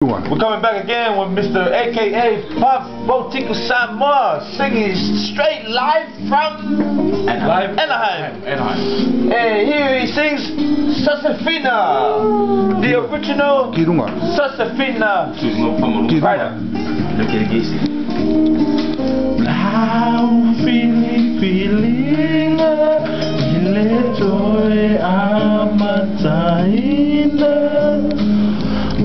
We're coming back again with Mr. AKA Puff Botico Samoa singing straight live from Anaheim. And here he sings Sasafina, the original Sasafina writer. Now feeling ile joy amataina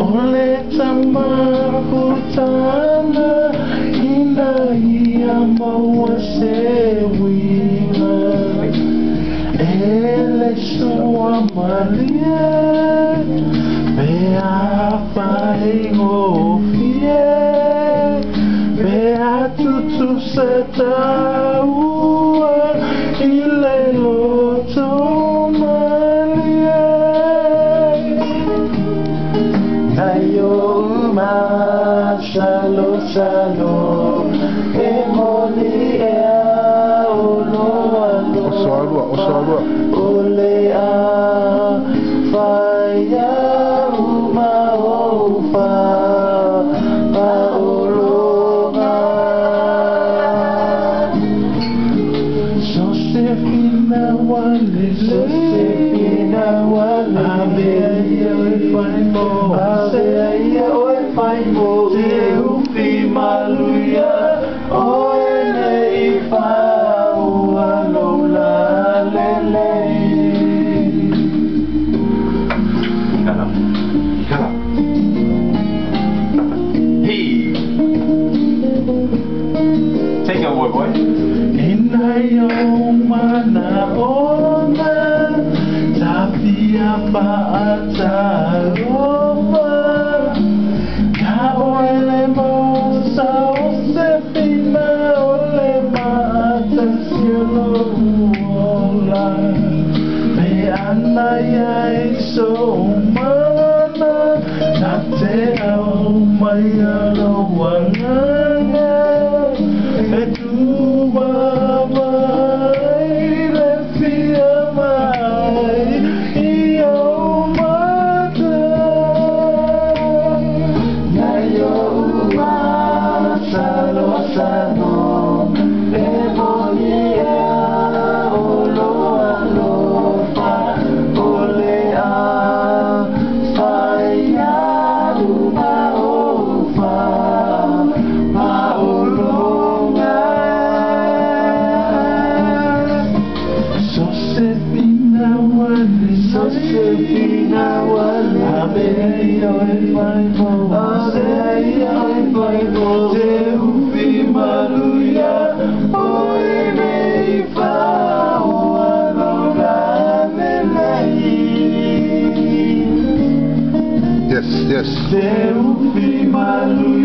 ole tamahutana ina hiama wasewina ele soamalia beafai ngofie beatutu setaua ile lotomalia ayo shalom shalom emoni ea olo alo ole a faya uma ofa paologa Josefina wale abeia oi faimo Teufi maluia oene ifa ualola lelei Hey, take it away, boy. Inayo mana ona tapia paata roba na ole mosa Josefina ole mata cielo ola me anaya iso mana na te au mai alo wanganga e tua mai le fia mai io mata na yo ma salo sano e monia olo alofa ole a faya uma ofa paolonga Josefina wale abeia oi faimo Teufi maluia oene ifa ualola lelei Yes. Teufi maluia